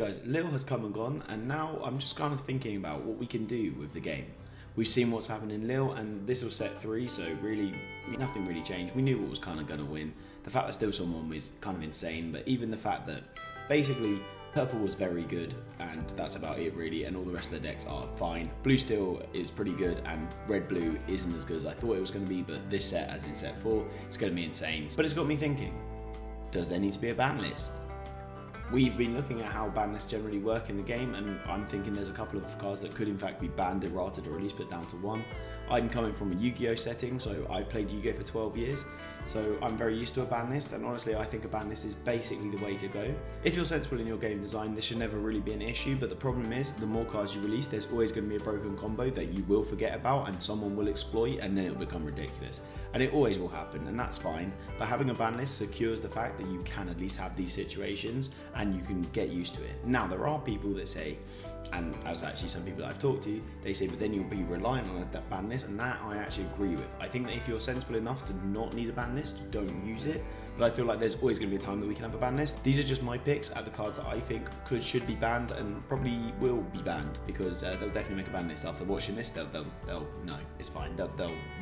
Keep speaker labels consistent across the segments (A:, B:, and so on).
A: Guys, Lil has come and gone, and now I'm just kind of thinking about what we can do with the game. We've seen what's happened in Lil, and this was set 3, so really, nothing really changed. We knew what was kind of going to win. The fact that still someone was kind of insane, but even the fact that basically Purple was very good, and that's about it really, and all the rest of the decks are fine. Blue still is pretty good, and Red-Blue isn't as good as I thought it was going to be, but this set, as in set 4, it's going to be insane. But it's got me thinking, does there need to be a ban list? We've been looking at how ban lists generally work in the game, and I'm thinking there's a couple of cards that could in fact be banned, errated, or at least put down to 1. I'm coming from a Yu-Gi-Oh setting, so I've played Yu-Gi-Oh for 12 years, so I'm very used to a ban list, and honestly I think a ban list is basically the way to go. If you're sensible in your game design, this should never really be an issue, but the problem is, the more cards you release, there's always going to be a broken combo that you will forget about, and someone will exploit, and then it will become ridiculous. And it always will happen, and that's fine, but having a ban list secures the fact that you can at least have these situations, and you can get used to it. Now, there are people that say, and as actually some people that I've talked to, they say, but then you'll be reliant on that ban list, and that I actually agree with. I think that if you're sensible enough to not need a ban list, don't use it, but I feel like there's always going to be a time that we can have a ban list. These are just my picks at the cards that I think should be banned, and probably will be banned, because they'll definitely make a ban list after watching this. They'll no, it's fine, they'll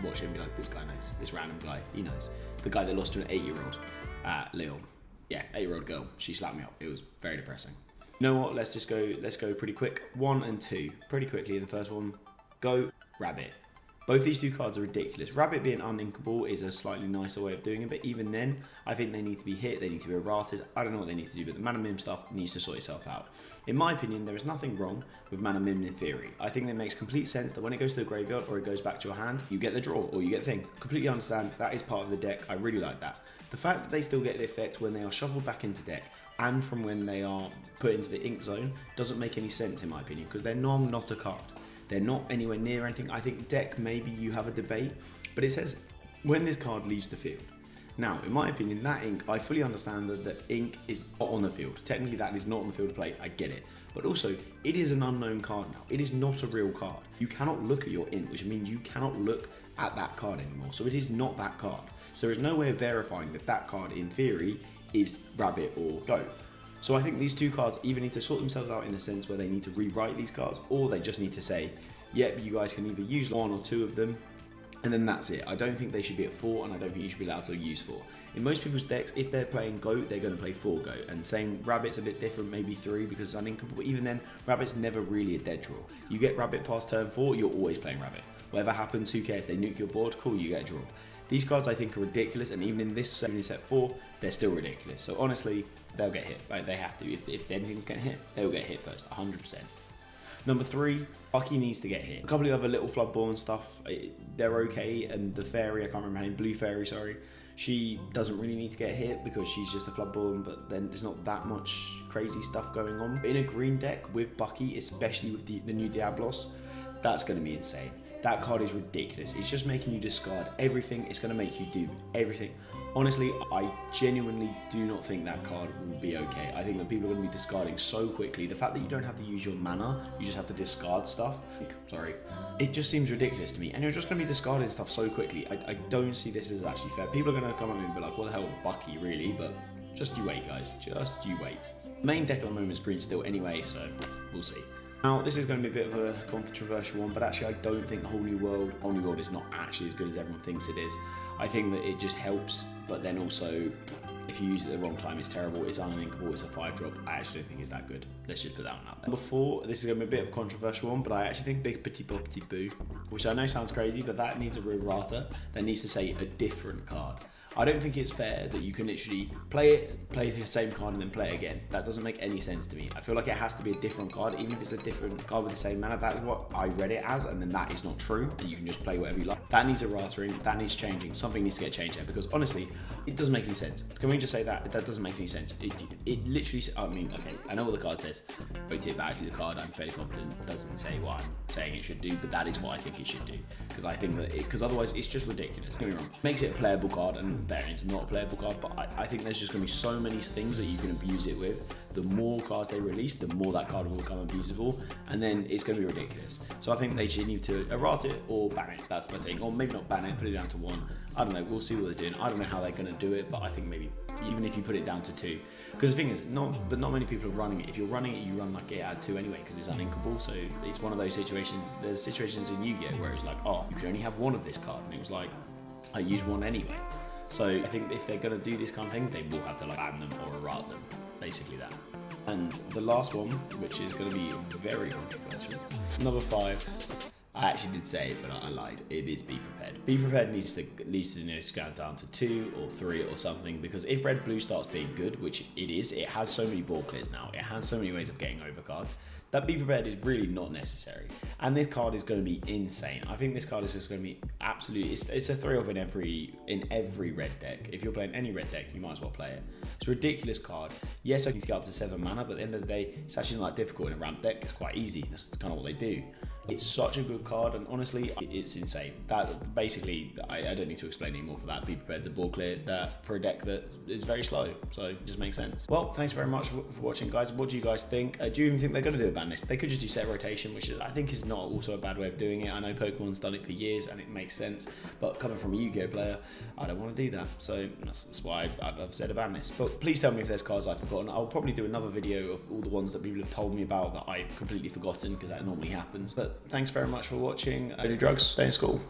A: watch it and be like, this guy knows, this random guy, he knows. The guy that lost to an 8-year-old at Lille. Yeah, 8-year-old girl, she slapped me up. It was very depressing. You know what, let's go pretty quick. 1 and 2, pretty quickly. The first one, go Rabbit. Both these two cards are ridiculous. Rabbit being uninkable is a slightly nicer way of doing it, but even then, I think they need to be hit, they need to be errated. I don't know what they need to do, but the Mana Mim stuff needs to sort itself out. In my opinion, there is nothing wrong with Mana Mim in theory. I think that makes complete sense that when it goes to the graveyard or it goes back to your hand, you get the draw or you get the thing. Completely understand, that is part of the deck. I really like that. The fact that they still get the effect when they are shuffled back into deck and from when they are put into the ink zone doesn't make any sense in my opinion, because they're not a card. They're not anywhere near anything. I think deck, maybe you have a debate, but it says when this card leaves the field. Now, in my opinion, that ink, I fully understand that the ink is not on the field. Technically, that is not on the field of play, I get it. But also, it is an unknown card now. It is not a real card. You cannot look at your ink, which means you cannot look at that card anymore. So it is not that card. So there is no way of verifying that that card, in theory, is Rabbit or Go. So I think these two cards either need to sort themselves out in the sense where they need to rewrite these cards, or they just need to say, yep, you guys can either use 1 or 2 of them, and then that's it. I don't think they should be at 4, and I don't think you should be allowed to use 4. In most people's decks, if they're playing Goat, they're going to play 4 Goat, and same Rabbit's a bit different, maybe 3 because it's uninkable, but even then, Rabbit's never really a dead draw. You get Rabbit past turn 4, you're always playing Rabbit. Whatever happens, who cares? They nuke your board, cool, you get a draw. These cards I think are ridiculous, and even in this set 4, they're still ridiculous. So honestly, they'll get hit. Right? They have to. If anything's getting hit, they'll get hit first, 100%. Number 3, Bucky needs to get hit. A couple of other little Floodball and stuff, they're okay, and the Fairy, I can't remember her name, Blue Fairy, sorry, she doesn't really need to get hit because she's just a Floodball, but then there's not that much crazy stuff going on. In a green deck with Bucky, especially with the new Diablos, that's going to be insane. That card is ridiculous. It's just making you discard everything. It's going to make you do everything. Honestly, I genuinely do not think that card will be okay. I think that people are going to be discarding so quickly. The fact that you don't have to use your mana, you just have to discard stuff. Sorry. It just seems ridiculous to me. And you're just going to be discarding stuff so quickly. I don't see this as actually fair. People are going to come at me and be like, what the hell, Bucky, really? But just you wait, guys. Just you wait. Main deck at the moment is green still anyway, so we'll see. Now, this is going to be a bit of a controversial one, but actually I don't think Whole New World is not actually as good as everyone thinks it is. I think that it just helps, but then also, if you use it at the wrong time, it's terrible, it's uninkable, it's a 5-drop. I actually don't think it's that good. Let's just put that one out there. Number 4, this is going to be a bit of a controversial one, but I actually think Big Pyy Boo, which I know sounds crazy, but that needs a errata that needs to say a different card. I don't think it's fair that you can literally play the same card and then play it again. That doesn't make any sense to me. I feel like it has to be a different card, even if it's a different card with the same mana. That is what I read it as, and then that is not true, and you can just play whatever you like. That needs errataing, that needs changing. Something needs to get changed there, because honestly, it doesn't make any sense. Can we just say that? That doesn't make any sense. It literally, I mean, okay, I know what the card says, but actually the card, I'm fairly confident, doesn't say what I'm saying it should do, but that is what I think it should do. Because I think that because otherwise it's just ridiculous. Don't get me wrong. Makes it a playable card, and there it's not a playable card, but I think there's just going to be so many things that you can abuse it with. The more cards they release, the more that card will become abusable, and then it's going to be ridiculous. So I think they should need to errata it or ban it. That's my thing. Or maybe not ban it, put it down to 1. I don't know. We'll see what they're doing. I don't know how they're going to do it, but I think maybe even if you put it down to 2. Because the thing is, not many people are running it. If you're running it, you run like it at 2 anyway, because it's uninkable. So it's one of those situations. There's situations in Yu-Gi-Oh where it's like, oh, you can only have 1 of this card, and it was like, I use 1 anyway. So I think if they're gonna do this kind of thing, they will have to like ban them or errata them, basically that. And the last one, which is going to be very controversial, number 5. I actually did say it, but I lied. It is Be Prepared. Be Prepared needs to at least go down to 2 or 3 or something, because if red blue starts being good, which it is, it has so many ball clears now. It has so many ways of getting over cards. That Be Prepared is really not necessary. And this card is going to be insane. I think this card is just going to be absolutely, it's a 3-of in every red deck. If you're playing any red deck, you might as well play it. It's a ridiculous card. Yes, I can get up to 7 mana, but at the end of the day, it's actually not that difficult in a ramp deck. It's quite easy. That's kind of what they do. It's such a good card, and honestly, it's insane. That basically, I don't need to explain any more for that. Be Prepared to ball clear that for a deck that is very slow, so it just makes sense. Well, thanks very much for watching, guys. What do you guys think? Do you even think they're going to do a ban list? They could just do set rotation, which I think is not also a bad way of doing it. I know Pokemon's done it for years, and it makes sense, but coming from a Yu-Gi-Oh player, I don't want to do that. So that's why I've said a ban list. But please tell me if there's cards I've forgotten. I'll probably do another video of all the ones that people have told me about that I've completely forgotten, because that normally happens. But thanks very much for watching. Do drugs, stay in school.